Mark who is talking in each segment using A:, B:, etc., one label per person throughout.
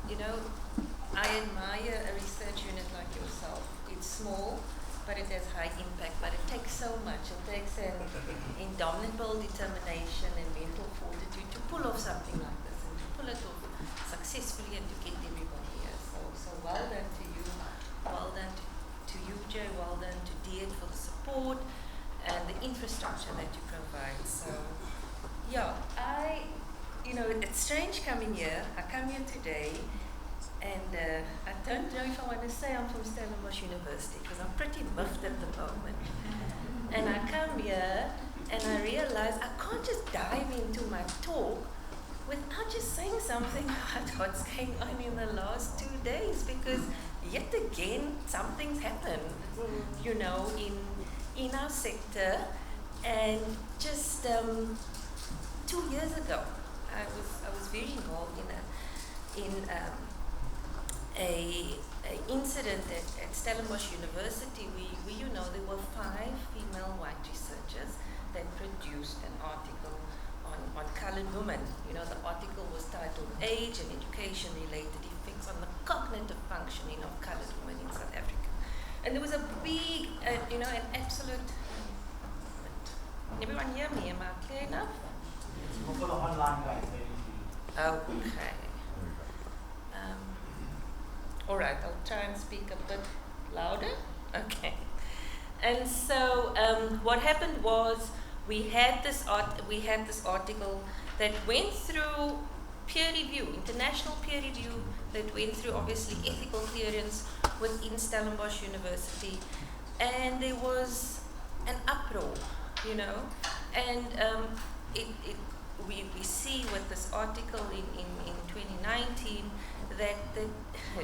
A: you know, I admire a research unit like yourself. It's small, but it has high impact, but it takes so much. It takes an indomitable determination and mental fortitude to pull off something like this and to pull it off successfully and to get everybody here. So well done to you. Well done to you, Jay. Well done to DEET for the support and the infrastructure that you provide. So, yeah, it's strange coming here. I come here today, and I don't know if I want to say I'm from Stellenbosch University, because I'm pretty miffed at the moment. And I come here, and I realize I can't just dive into my talk without just saying something about what's going on in the last 2 days, because yet again, something's happened, in our sector. And just 2 years ago, I was very involved in a incident at Stellenbosch University. There were 5 female white researchers that produced an article on colored women. The article was titled Age and Education Related Effects on the Cognitive Functioning of Colored Women in South Africa. And there was a big, an absolute, everyone hear me? Am I clear enough?
B: For the online guys,
A: Okay. All right, I'll try and speak a bit louder. Okay. And so what happened was we had this article that went through peer review, international peer review, that went through obviously ethical clearance within Stellenbosch University, and there was an uproar, and we see with this article in 2019 that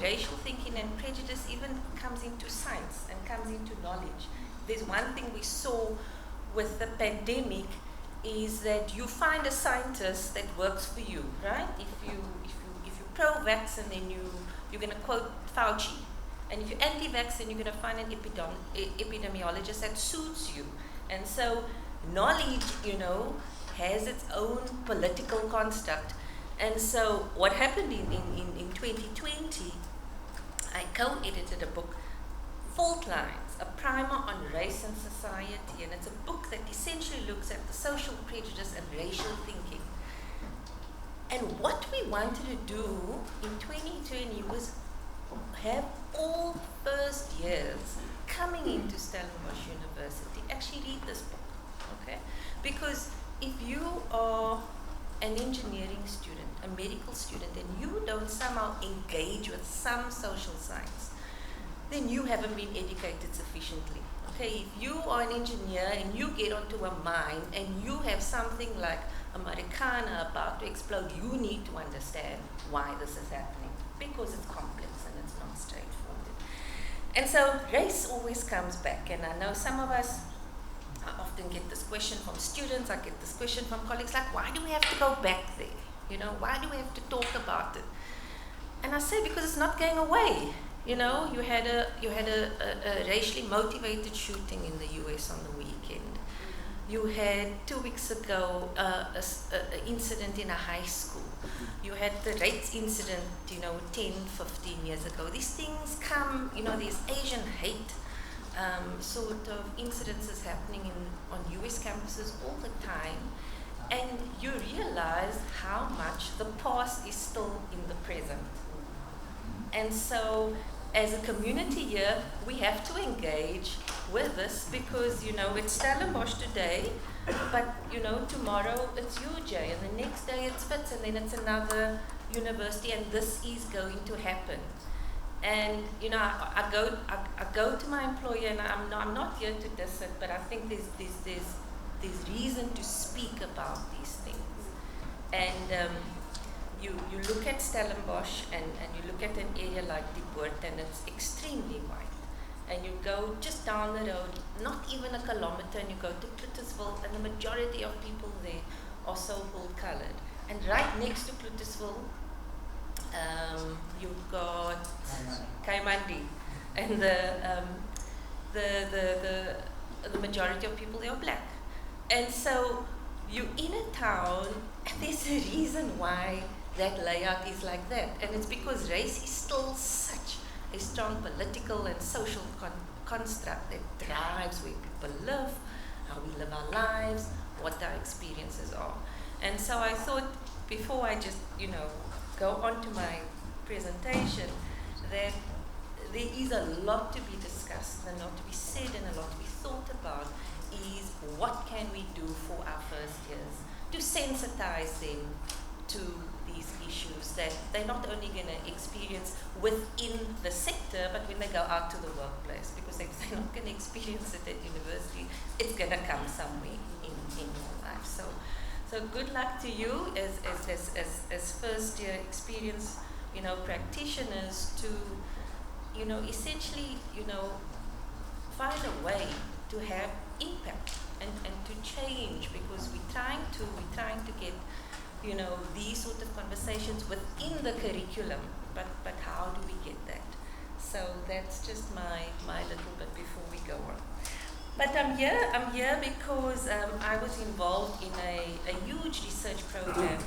A: racial thinking and prejudice even comes into science and comes into knowledge. There's one thing we saw with the pandemic is that you find a scientist that works for you, right? If you pro-vaccine, then you're going to quote Fauci, and if you're anti-vaccine, you're going to find an epidemiologist that suits you. And so knowledge, has its own political construct. And so what happened in 2020, I co-edited a book, Fault Lines, a primer on race and society, and it's a book that essentially looks at the social prejudice and racial thinking. And what we wanted to do in 2020 was have all first years coming into Stellenbosch University actually read this book, okay? Because if you are an engineering student, a medical student, and you don't somehow engage with some social science, then you haven't been educated sufficiently. Okay, if you are an engineer and you get onto a mine and you have something like Americana about to explode, you need to understand why this is happening, because it's complex and it's not straightforward. And so race always comes back, and I know some of us, I often get this question from students, I get this question from colleagues, like, why do we have to go back there? Why do we have to talk about it? And I say, because it's not going away. You had a racially motivated shooting in the US on the weekend. You had 2 weeks ago an incident in a high school. You had the rape incident, 10, 15 years ago. These things come, these Asian hate sort of incidences happening on US campuses all the time. And you realize how much the past is still in the present. And so as a community here, we have to engage with this, because, it's Stellenbosch today, but, tomorrow it's UJ, and the next day it's Fitz, and then it's another university, and this is going to happen. And, I go to my employer, and I'm not here to diss it, but I think there's reason to speak about these things. And you look at Stellenbosch and you look at an area like De Boert, and it's extremely white. And you go just down the road, not even a kilometer, and you go to Cluttersville, and the majority of people there are so-called colored. And right next to Cluttersville, you've got Kaimandi, and the majority of people there are black. And so you're in a town, and there's a reason why that layout is like that. And it's because race is still such a strong political and social construct that drives where people live, how we live our lives, what our experiences are. And so I thought, before I just, go on to my presentation, that there is a lot to be discussed, and a lot to be said, and a lot to be thought about, is what can we do for our first years to sensitize them to these issues that they're not only going to experience within the sector, but when they go out to the workplace, because if they're not going to experience it at university, it's going to come somewhere in your life. So good luck to you as first year experience, practitioners to, essentially, find a way to have impact and to change, because we're trying to get, these sort of conversations within the curriculum, but how do we get that? So that's just my little bit before we go on. But I'm here because I was involved in a huge research program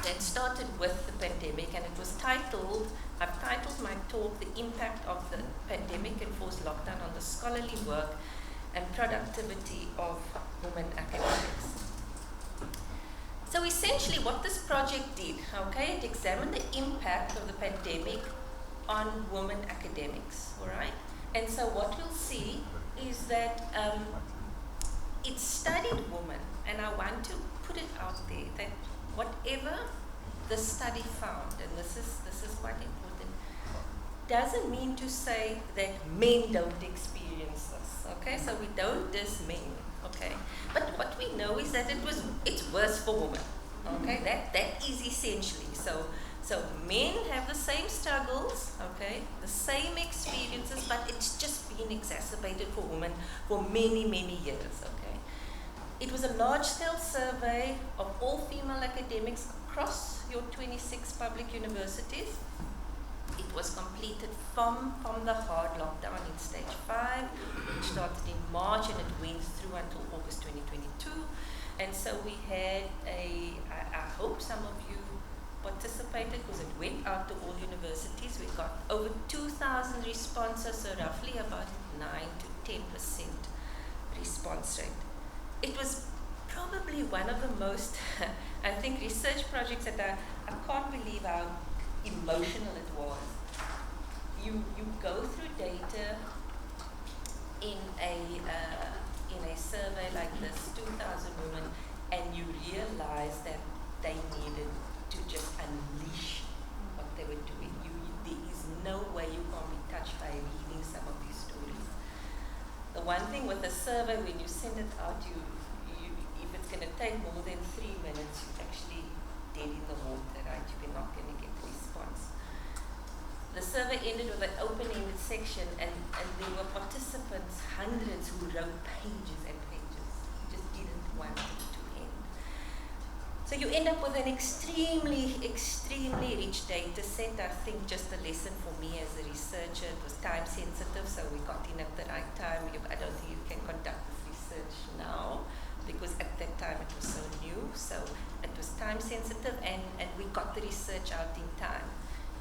A: that started with the pandemic, and it was I've titled my talk, The Impact of the Pandemic and Forced Lockdown on the Scholarly Work and Productivity of Women Academics. So essentially what this project did, it examined the impact of the pandemic on women academics, all right? And so what we'll see is that it studied women, and I want to put it out there that whatever the study found, and this is quite important, doesn't mean to say that men don't experience this, okay? So we don't diss men, okay? But what we know is that it's worse for women, okay? That is essentially, so men have the same struggles, okay, the same experiences, but it's just been exacerbated for women for many, many years, okay? It was a large-scale survey of all female academics across your 26 public universities. It was completed from the hard lockdown in stage 5, which started in March and it went through until August 2022. And so we had I hope some of you participated, because it went out to all universities. We got over 2,000 responses, so roughly about 9 to 10% response rate. It was probably one of the most, I think, research projects that I can't believe how emotional it was. You go through data in a survey like this, 2,000 women, and you realize that they needed to just unleash what they were doing. There is no way you can't be touched by reading some of these stories. The one thing with a survey, when you send it out, if it's going to take more than 3 minutes, you're actually dead in the water, right? You're not going to get a response. The survey ended with an open-ended section, and there were participants, hundreds, who wrote pages and pages. You just didn't want it to end. So you end up with an extremely, extremely rich data set. I think just a lesson for me as a researcher, it was time sensitive, so we got in at the right time. I don't think you can conduct this research now, because at that time it was so new. So it was time sensitive, and we got the research out in time.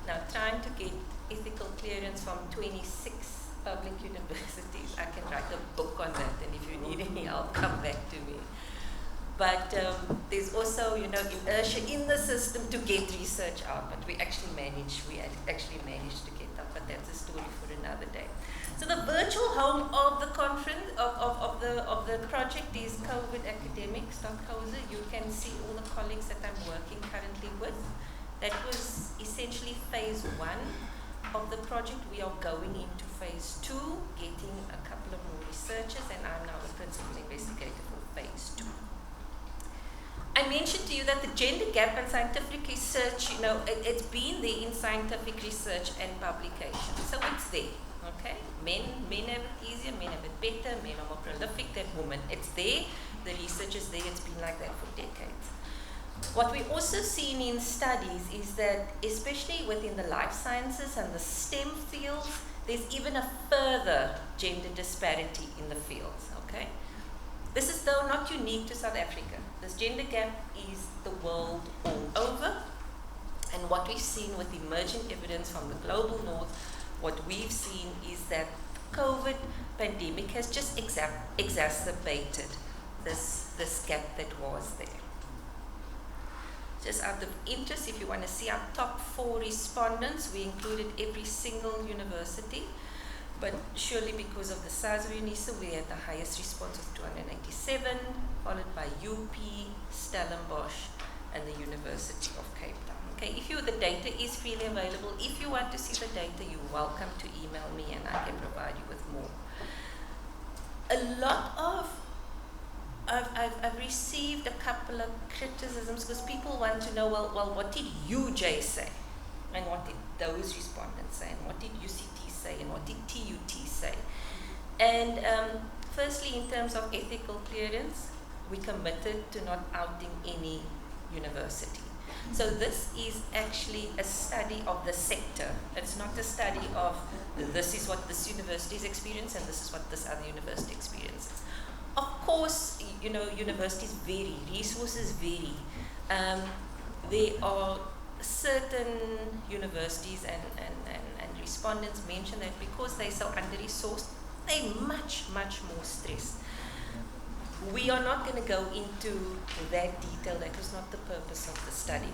A: Now, trying to get ethical clearance from 26 public universities, I can write a book on that, and if you need any help, come back to me. But there's also, inertia in the system to get research out, but we actually managed to get that, but that's a story for another day. So the virtual home of the conference, of the project is covidacademics.co.za. You can see all the colleagues that I'm working currently with. That was essentially phase 1 of the project. We are going into phase 2, getting a couple of more researchers, and I'm now the principal investigator for phase 2. I mentioned to you that the gender gap in scientific research, it's been there in scientific research and publication. So it's there, okay? Men have it easier, men have it better, men are more prolific than women. It's there, the research is there, it's been like that for decades. What we've also seen in studies is that, especially within the life sciences and the STEM fields, there's even a further gender disparity in the fields, okay? This is though not unique to South Africa. This gender gap is the world all over, And what we've seen with emerging evidence from the global north, what we've seen is that COVID pandemic has just exacerbated this gap that was there. Just out of interest, if you want to see our top 4 respondents, we included every single university, but surely because of the size of UNISA, we had the highest response of 287, followed by UP, Stellenbosch, and the University of Cape Town. Okay, the data is freely available. If you want to see the data, you're welcome to email me and I can provide you with more. A lot of I've received a couple of criticisms because people want to know, well, what did UJ say? And what did those respondents say? And what did UCT say? And what did TUT say? And firstly, in terms of ethical clearance, we committed to not outing any university. So this is actually a study of the sector. It's not a study of this is what this university's experience and this is what this other university experiences. Of course, universities vary, resources vary. There are certain universities and respondents mention that because they're so under-resourced, they're much more stressed. We are not going to go into that detail. That was not the purpose of the study.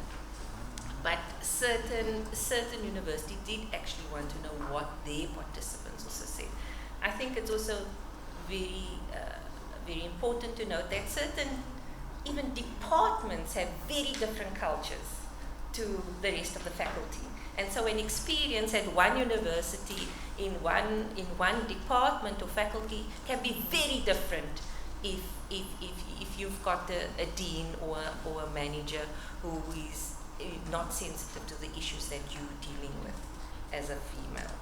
A: But certain universities did actually want to know what their participants also said. I think it's also very important to note that certain even departments have very different cultures to the rest of the faculty. And so an experience at one university in one department or faculty can be very different if you've got a dean or a manager who is not sensitive to the issues that you're dealing with as a female.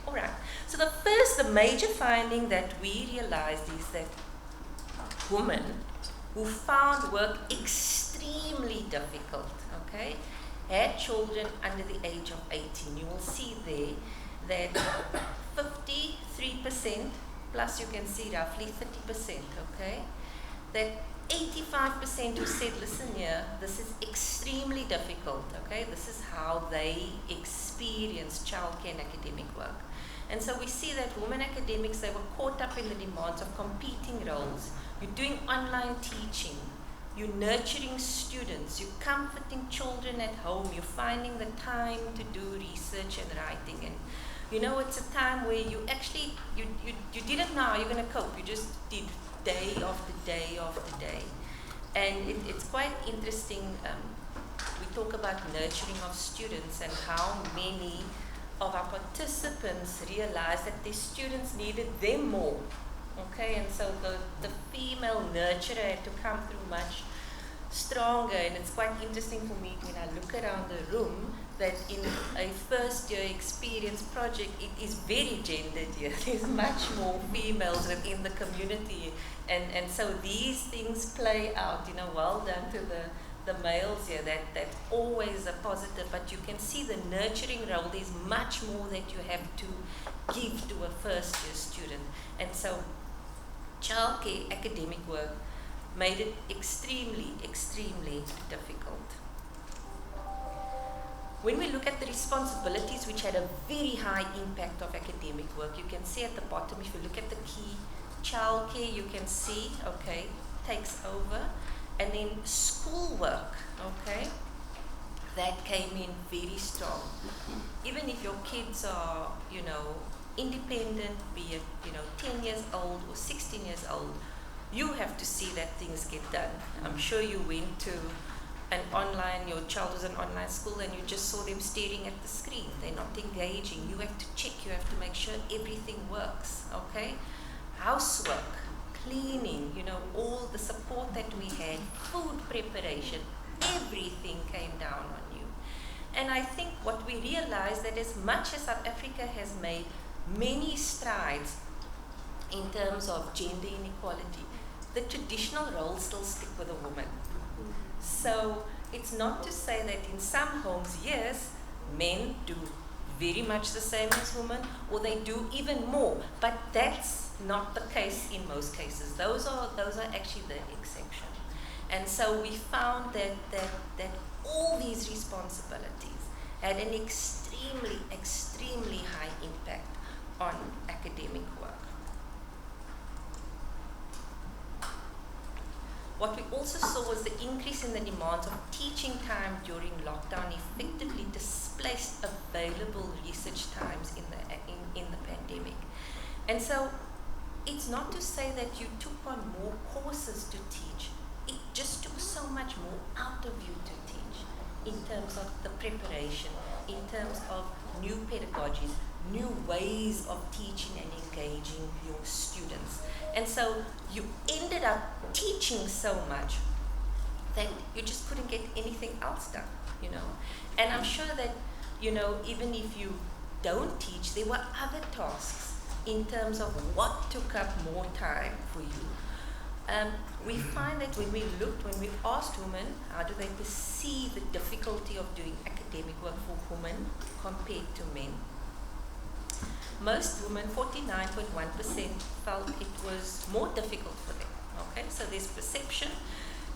A: All right. So the major finding that we realized is that women who found work extremely difficult, okay, had children under the age of 18. You will see there that 53%, plus you can see roughly 30%, okay, that 85% who said, listen here, this is extremely difficult, okay, this is how they experience childcare and academic work. And so we see that women academics, they were caught up in the demands of competing roles. You're doing online teaching, you're nurturing students, you're comforting children at home, you're finding the time to do research and writing. And it's a time where you actually, you didn't know how you're going to cope. You just did day after day after day. And it's quite interesting. We talk about nurturing of students and how many of our participants realized that their students needed them more. Okay, and so the female nurturer had to come through much stronger. And it's quite interesting for me when I look around the room that in a first year experience project, it is very gendered here. There's much more females within the community. And so these things play out, well done to the males here, that's always a positive, but you can see the nurturing role. There's much more that you have to give to a first year student. And so childcare academic work made it extremely difficult. When we look at the responsibilities which had a very high impact of academic work, you can see at the bottom, if you look at the key, childcare, you can see, okay, takes over. And then schoolwork, okay, that came in very strong. Even if your kids are, independent, be it, 10 years old or 16 years old, you have to see that things get done. I'm sure you went to your child was in online school and you just saw them staring at the screen. They're not engaging. You have to check, you have to make sure everything works, okay? Housework, cleaning, all the support that we had, food preparation, everything came down on you. And I think what we realized that as much as South Africa has made many strides in terms of gender inequality, the traditional roles still stick with a woman. So it's not to say that in some homes, yes, men do very much the same as women, or they do even more, but that's not the case in most cases. Those are actually the exception. And so we found that all these responsibilities had an extremely, extremely high impact on academic work. What we also saw was the increase in the demands of teaching time during lockdown effectively displaced available research times in the pandemic. And so it's not to say that you took on more courses to teach, it just took so much more out of you to teach in terms of the preparation, in terms of new pedagogies, new ways of teaching and engaging your students. And so you ended up teaching so much that you just couldn't get anything else done, you know. And I'm sure that, you know, even if you don't teach, there were other tasks in terms of what took up more time for you. We find that when we asked women, how do they perceive the difficulty of doing academic work for women compared to men? Most women, 49.1%, felt it was more difficult for them. Okay, so there's perception,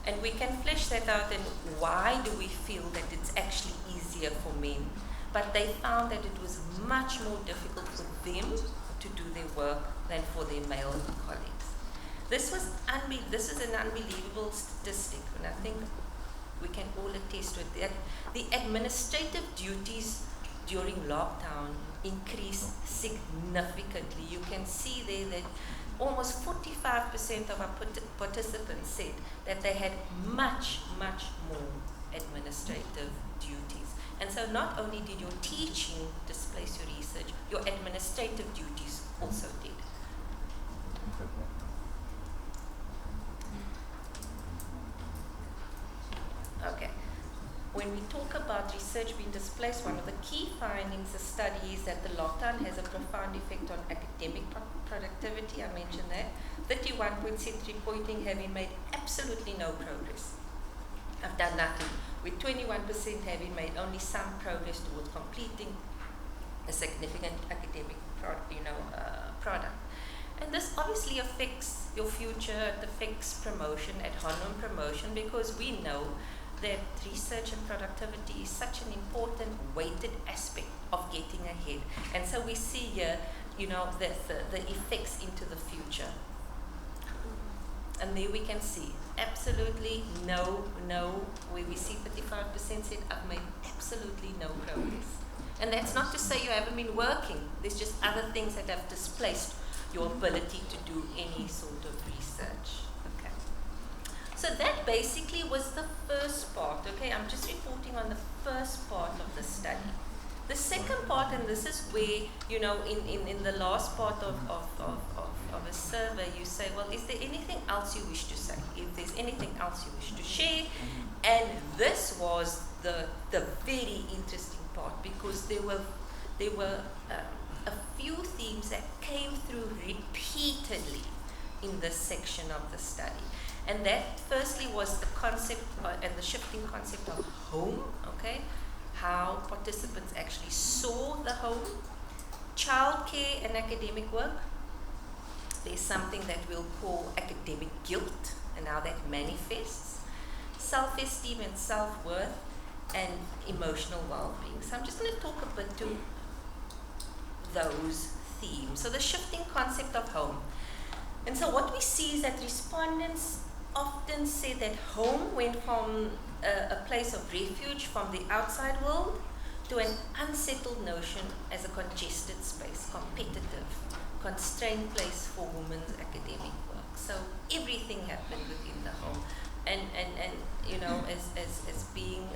A: and we can flesh that out and why do we feel that it's actually easier for men. But they found that it was much more difficult for them to do their work than for their male colleagues. This is an unbelievable statistic, and I think we can all attest to it. The administrative duties during lockdown increased significantly. You can see there that almost 45% of our participants said that they had much, much more administrative duties. And so not only did your teaching displace your research, your administrative duties also did. Okay. When we talk about research being displaced, one of the key findings of the study is that the lockdown has a profound effect on academic productivity. I mentioned that. 31% reporting having made absolutely no progress. I've done nothing. With 21% having made only some progress towards completing a significant academic product. And this obviously affects your future, it affects promotion, ad honorem promotion, because we know that research and productivity is such an important weighted aspect of getting ahead. And so we see here, you know, the effects into the future. And there we can see absolutely no, where we see 35% said I've made absolutely no progress. And that's not to say you haven't been working. There's just other things that have displaced your ability to do any sort of research. Okay. So that basically was the first part. Okay, I'm just reporting on the first part of the study. The second part, and this is where, you know, in the last part of a survey, you say, well, is there anything else you wish to say? If there's anything else you wish to share, and this was the very interesting part, because there were a few themes that came through repeatedly in this section of the study. And that firstly was the concept and the shifting concept of home, okay? How participants actually saw the home, childcare and academic work. There's something that we'll call academic guilt and how that manifests, self-esteem and self-worth, and emotional well-being. So I'm just going to talk a bit to those themes. So the shifting concept of home. And so what we see is that respondents often say that home went from a place of refuge from the outside world to an unsettled notion as a congested space, competitive, constrained place for women's academic work. So everything happened within the home. And you know, as being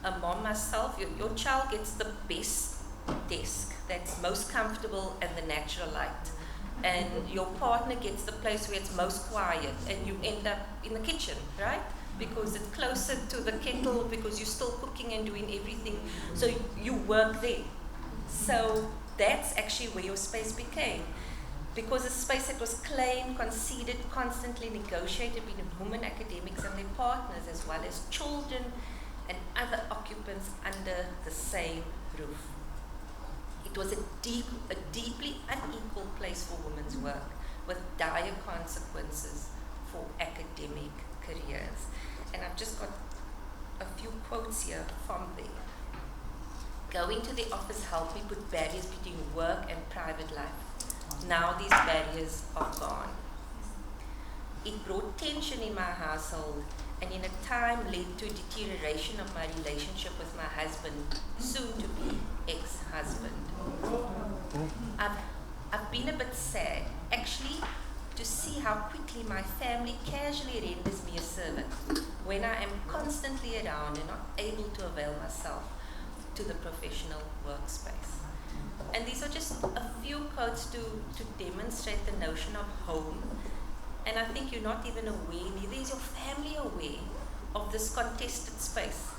A: a mom myself, your child gets the best desk that's most comfortable and the natural light. And your partner gets the place where it's most quiet, and you end up in the kitchen, right? Because it's closer to the kettle, because you're still cooking and doing everything. So you work there. So that's actually where your space became. Because a space that was claimed, conceded, constantly negotiated between women academics and their partners, as well as children and other occupants under the same roof. It was a deeply unequal place for women's work, with dire consequences for academic careers. And I've just got a few quotes here from there. Going to the office helped me put barriers between work and private life. Now these barriers are gone. It brought tension in my household and in a time led to a deterioration of my relationship with my husband, soon to be ex-husband. I've been a bit sad, actually, to see how quickly my family casually renders me a servant when I am constantly around and not able to avail myself to the professional workspace. And these are just a few quotes to demonstrate the notion of home. And I think you're not even aware, neither is your family aware of this contested space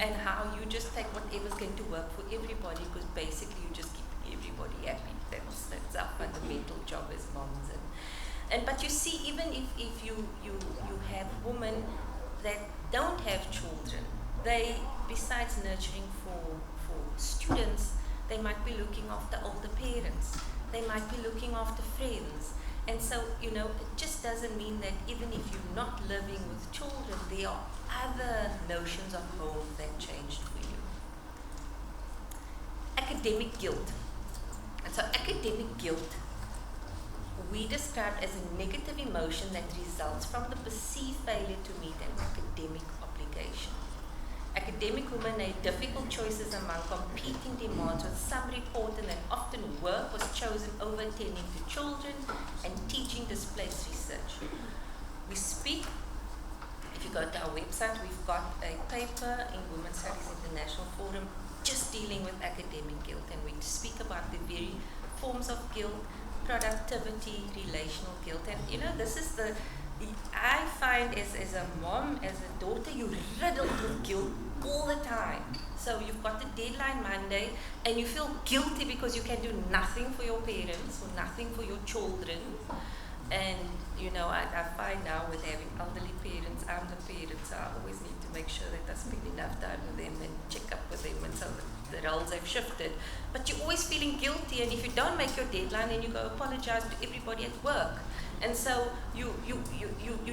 A: and how you just take whatever's going to work for everybody, because basically you just keep everybody happy. That's our fundamental job as moms. But you see, even if you have women that don't have children, they, besides nurturing for students, they might be looking after older parents. They might be looking after friends. And so, it just doesn't mean that even if you're not living with children, there are other notions of home that changed for you. Academic guilt. And so academic guilt we describe as a negative emotion that results from the perceived failure to meet an academic obligation. Academic women made difficult choices among competing demands, with some reporting that often work was chosen over attending to children and teaching displaced research. We speak, if you go to our website, we've got a paper in Women's Studies International Forum just dealing with academic guilt, and we speak about the very forms of guilt, productivity, relational guilt. And this is I find as a mom, as a daughter, you're riddled with guilt all the time. So you've got the deadline Monday and you feel guilty because you can do nothing for your parents or nothing for your children. And I find now with having elderly parents, I'm the parent, so I always need to make sure that I spend enough time with them and check up with them, and so the roles have shifted. But you're always feeling guilty, and if you don't make your deadline, then you go apologize to everybody at work. And so you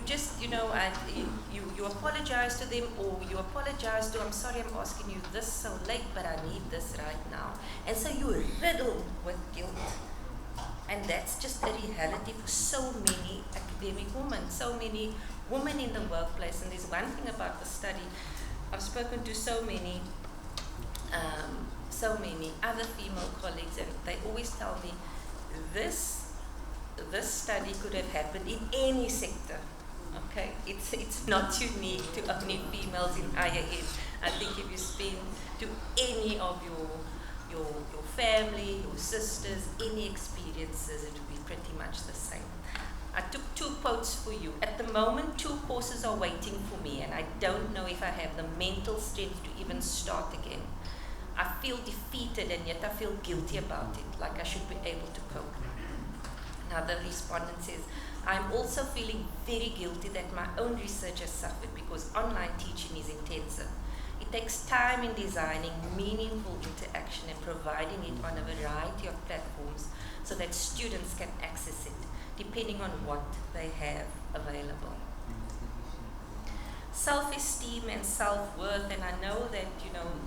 A: just, you apologize to them, or you apologize to, I'm sorry I'm asking you this so late, but I need this right now. And so you're riddled with guilt. And that's just a reality for so many academic women, so many women in the workplace. And there's one thing about the study, I've spoken to so many other female colleagues, and they always tell me this study could have happened in any sector. Okay, it's not unique to only females in higher ed. I think if you speak to any of your family, your sisters, any experiences, it would be pretty much the same. I took 2 quotes for you. At the moment, 2 courses are waiting for me, and I don't know if I have the mental strength to even start again. I feel defeated, and yet I feel guilty about it, like I should be able to cope. Another respondent says, I'm also feeling very guilty that my own research has suffered because online teaching is intensive. It takes time in designing meaningful interaction and providing it on a variety of platforms so that students can access it, depending on what they have available. Self-esteem and self-worth, and I know that,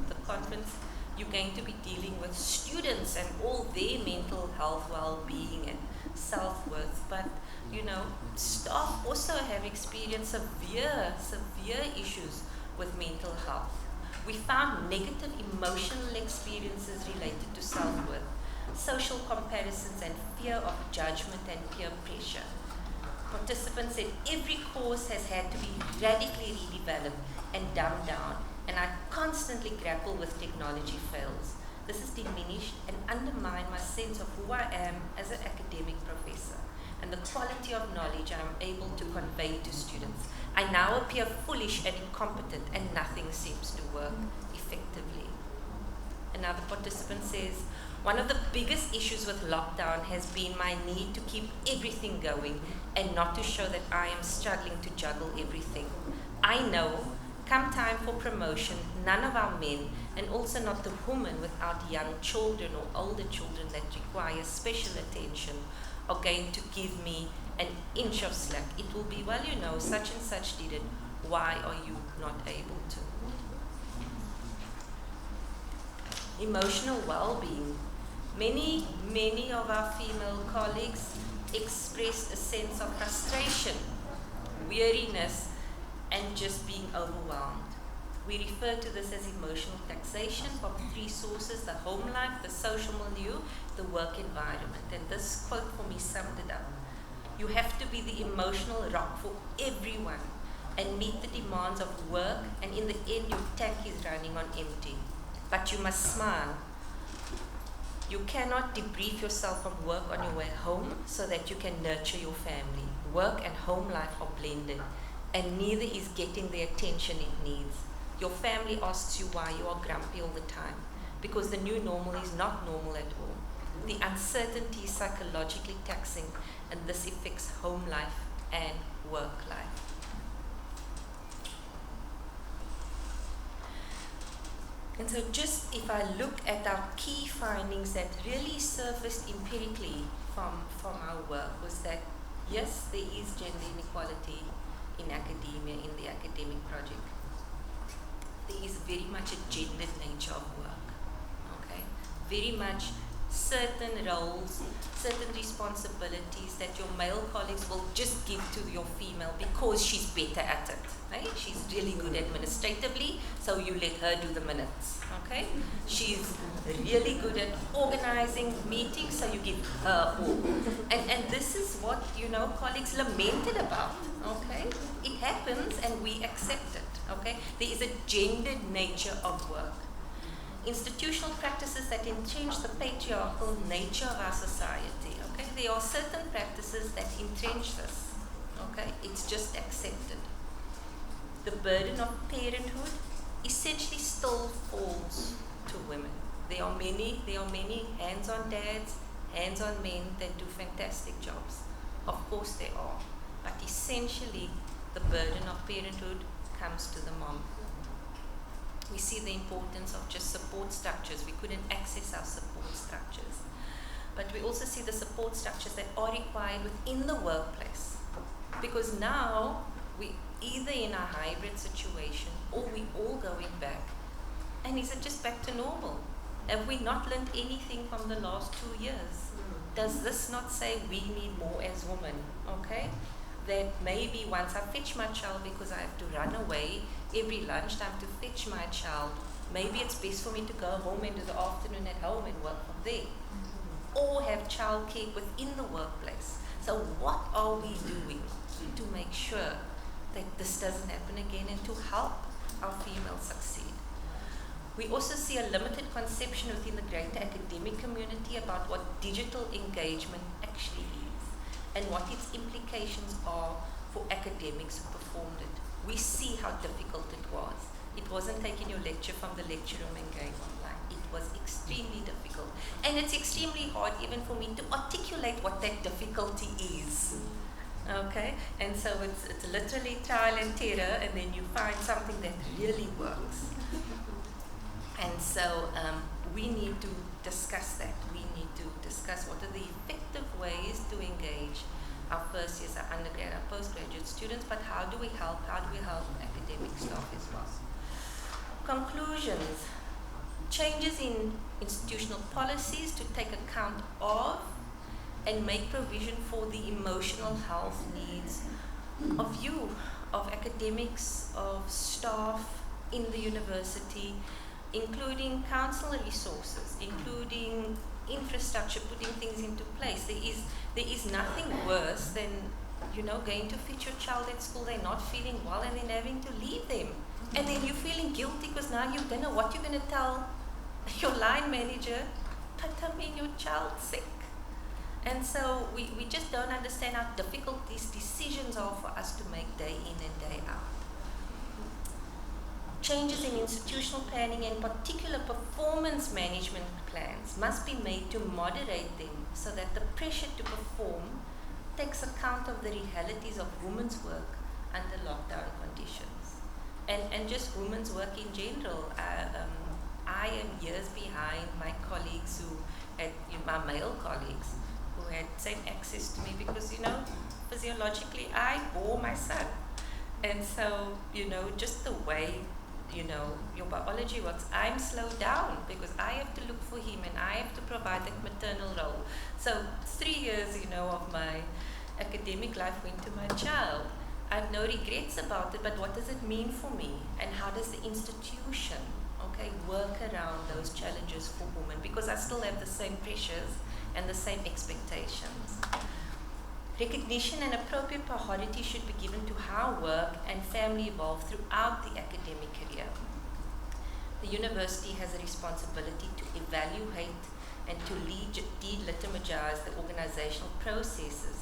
A: the conference, you're going to be dealing with students and all their mental health, well-being, and self-worth, but, staff also have experienced severe issues with mental health. We found negative emotional experiences related to self-worth, social comparisons, and fear of judgment and peer pressure. Participants said every course has had to be radically redeveloped and dumbed down, and I constantly grapple with technology fails. This has diminished and undermined my sense of who I am as an academic professor and the quality of knowledge I'm able to convey to students. I now appear foolish and incompetent, and nothing seems to work effectively. Another participant says, one of the biggest issues with lockdown has been my need to keep everything going and not to show that I am struggling to juggle everything. I know, come time for promotion, none of our men, and also not the women without young children or older children that require special attention, are going to give me an inch of slack. It will be, well, such and such did it. Why are you not able to? Emotional well-being. Many of our female colleagues expressed a sense of frustration, weariness, and just being overwhelmed. We refer to this as emotional taxation from three sources: the home life, the social milieu, the work environment. And this quote for me summed it up. You have to be the emotional rock for everyone and meet the demands of work, and in the end your tank is running on empty. But you must smile. You cannot debrief yourself from work on your way home so that you can nurture your family. Work and home life are blended, and neither is getting the attention it needs. Your family asks you why you are grumpy all the time, because the new normal is not normal at all. The uncertainty is psychologically taxing, and this affects home life and work life. And so just if I look at our key findings that really surfaced empirically from our work, was that yes, there is gender inequality in academia, in the academic project. There is very much a gendered nature of work, okay? Very much certain roles, certain responsibilities that your male colleagues will just give to your female because she's better at it, right? She's really good administratively, so you let her do the minutes, okay? She's really good at organizing meetings, so you give her all. And this is what, colleagues lamented about, okay? It happens and we accept it, okay? There is a gendered nature of work. Institutional practices that entrench the patriarchal nature of our society, okay? There are certain practices that entrench this, okay? It's just accepted. The burden of parenthood essentially still falls to women. There are many hands-on dads, hands-on men that do fantastic jobs. Of course there are, but essentially the burden of parenthood comes to the mom. We see the importance of just support structures. We couldn't access our support structures. But we also see the support structures that are required within the workplace. Because now, we either in a hybrid situation or we all going back. And is it just back to normal? Have we not learned anything from the last 2 years? Does this not say we need more as women, okay? That maybe once I fetch my child because I have to run away every lunchtime to fetch my child, maybe it's best for me to go home and do the afternoon at home and work from there. Or have childcare within the workplace. So what are we doing to make sure that this doesn't happen again and to help our females succeed? We also see a limited conception within the greater academic community about what digital engagement actually is and what its implications are for academics who performed it. We see how difficult it was. It wasn't taking your lecture from the lecture room and going online. It was extremely difficult. And it's extremely hard even for me to articulate what that difficulty is. Okay? And so it's literally trial and terror, and then you find something that really works. And so we need to discuss that. We need to discuss what are the effective ways to engage our first years, our undergrad, our postgraduate students, but how do we help academic staff as well? Conclusions. Changes in institutional policies to take account of and make provision for the emotional health needs of you, of academics, of staff in the university, including council resources, including infrastructure, putting things into place. There is nothing worse than, going to fetch your child at school, they're not feeling well, and then having to leave them. And then you're feeling guilty because now you don't know what you're going to tell your line manager, but I mean your child's sick. And so we just don't understand how difficult these decisions are for us to make day in and day out. Changes in institutional planning and particular performance management plans must be made to moderate them so that the pressure to perform takes account of the realities of women's work under lockdown conditions. And just women's work in general. I am years behind my colleagues my male colleagues who had same access to me because, physiologically I bore my son. And so, just the way, your biology works, I'm slowed down because I have to provide that maternal role. So 3 years, of my academic life went to my child. I have no regrets about it, but what does it mean for me? And how does the institution, work around those challenges for women? Because I still have the same pressures and the same expectations. Recognition and appropriate priority should be given to how work and family evolve throughout the academic career. The university has a responsibility to evaluate and to delegitimize the organizational processes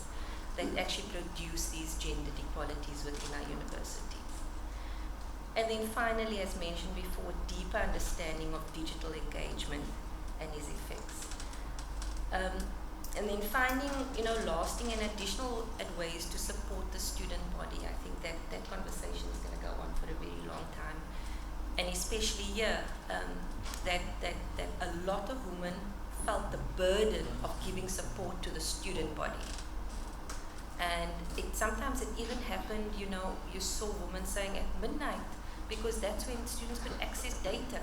A: that actually produce these gendered equalities within our universities. And then finally, as mentioned before, deeper understanding of digital engagement and its effects. And then finding, lasting and additional ways to support the student body. I think that conversation is going to go on for a very long time. And especially here, that a lot of women felt the burden of giving support to the student body. And sometimes it even happened, you saw women saying at midnight, because that's when students could access data.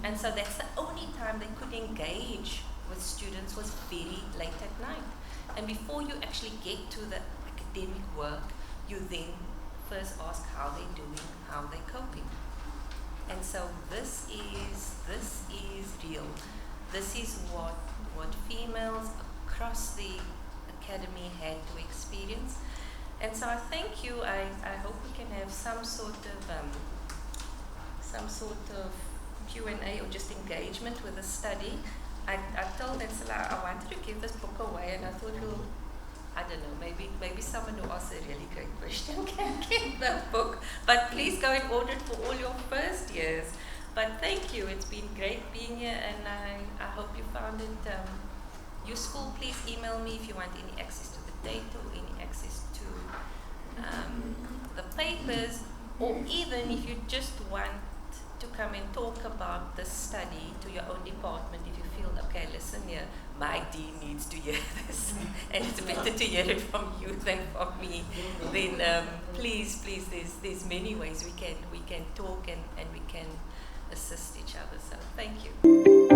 A: And so that's the only time they could engage with students was very late at night. And before you actually get to the academic work, you then first ask how they're doing, how they're coping. And so this is real. This is what females across the academy had to experience. And so I thank you. I hope we can have some sort of Q&A or just engagement with the study. I told Ansela I wanted to give this book away, and I thought, I don't know, maybe someone who asks a really great question can get the book. But please go and order it for all your first years. But thank you. It's been great being here, and I hope you found it useful. Please email me if you want any access to the data or any access to the papers, or even if you just want to come and talk about the study to your own department. If you feel, okay, listen here, my dean needs to hear this, and it's better to hear it from you than from me, then please, there's many ways we can talk and we can assist each other. So thank you.